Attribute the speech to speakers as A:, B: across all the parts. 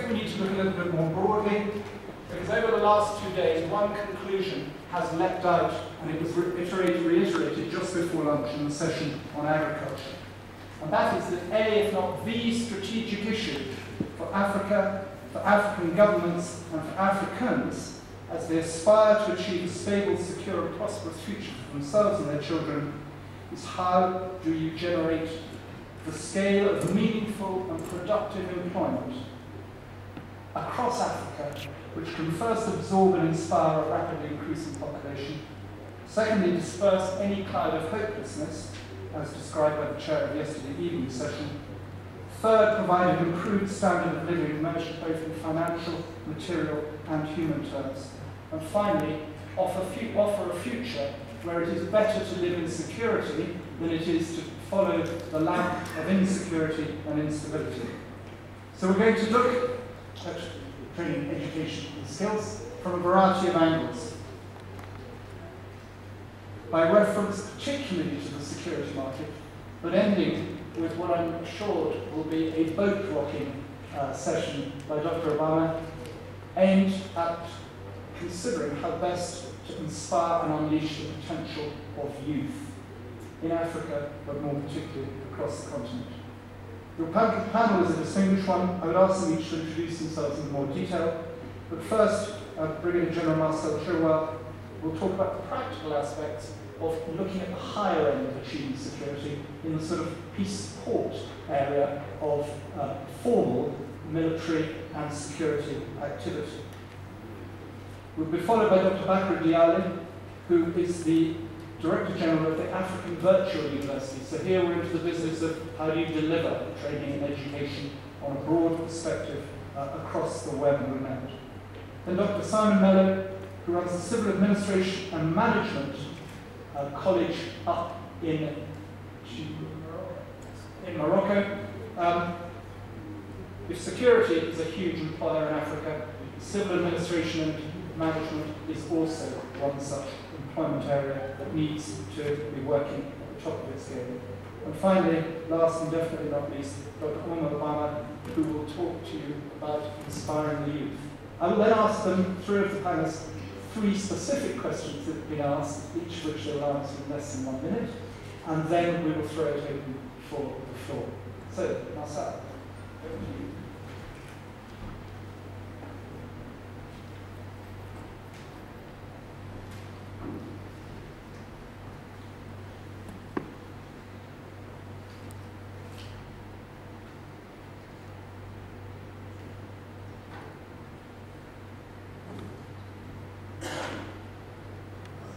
A: think we need to look a little bit more broadly, because over the last 2 days, one conclusion has leapt out, and it was reiterated just before lunch in the session on agriculture. And that is that A, if not the strategic issue for Africa, for African governments, and for Africans, as they aspire to achieve a stable, secure, and prosperous future for themselves and their children, is how do you generate the scale of meaningful and productive employment across Africa, which can first absorb and inspire a rapidly increasing population, secondly, disperse any cloud of hopelessness, as described by the chair of yesterday evening's session, third, provide an improved standard of living measured both in financial, material, and human terms, and finally, offer a future where it is better to live in security than it is to follow the lamp of insecurity and instability. So we're going to look at training, education, and skills from a variety of angles. By reference particularly to the security market, but ending with what I'm assured will be a boat-rocking session by Dr. Obama, aimed at considering how best to inspire and unleash the potential of youth in Africa, but more particularly across the continent. Your panel is a distinguished one. I would ask them each to introduce themselves in more detail. But first, Brigadier General Marcel Chilwell will talk about the practical aspects of looking at the higher end of achieving security in the sort of peace support area of formal military and security activity. We'll be followed by Dr. Bakr Dialli, who is the Director General of the African Virtual University. So here we're into the business of how do you deliver training and education on a broad perspective across the web and remote. Then Dr. Simon Mello, who runs the Civil Administration and Management College up in Morocco. If security is a huge employer in Africa, civil administration and management is also one such employment area that needs to be working at the top of its game. And finally, last and definitely not least, Dr. Omar Obama, who will talk to you about inspiring the youth. I will then ask them, three of the panelists, 3 specific questions that have been asked, each of which they'll answer in less than 1 minute, and then we will throw it open for the floor. So, Marcel, over to you.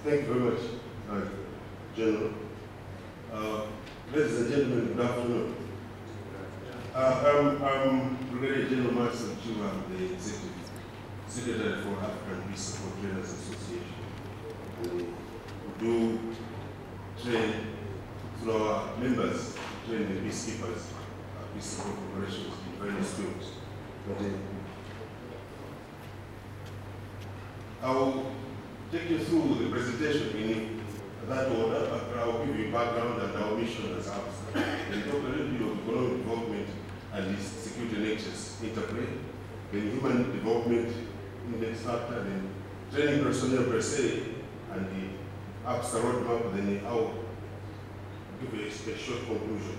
B: Thank you very much, General. Ladies and gentlemen, good afternoon. I'm Brigadier General Marcel Chilwell. I'm the Executive Secretary for African Peace Support Trainers Association. We do train through our members, train the peacekeepers, peace support operations in various fields. But I'll take you through the presentation in that order, but I'll give you background and our mission as AFBS. And talk a little bit of economic development and its security nexus interplay, then human development index factor, then training personnel per se, and the AFBS roadmap, then I'll give you a short conclusion.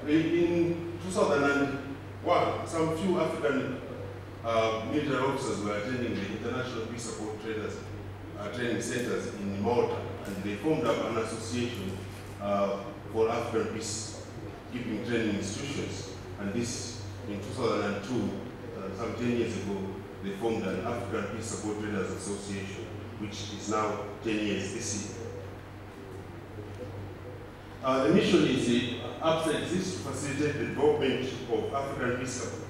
B: In 2001, some few African military officers were attending the International Peace Support Trainers training centers in Malta, and they formed up an association for African peacekeeping training institutions. And this, in 2002, some 10 years ago, they formed an African Peace Support Trainers Association, which is now 10 years this year. The mission is AFBS exists to facilitate the development of African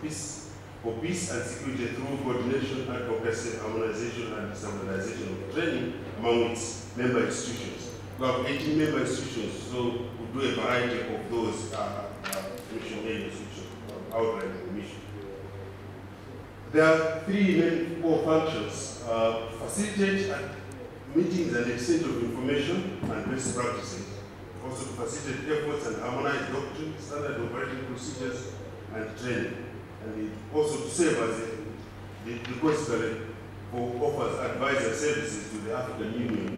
B: peace and security through coordination, advocacy, harmonization, and standardization of training among its member institutions. We have 18 member institutions, so we do a variety of those mission areas which outline the mission. There are 3 main core functions: facilitate meetings and exchange of information and best practices, also to facilitate efforts and harmonize doctrine, standard operating procedures, and training, and it also to serve as the depository for offers advisor services to the African Union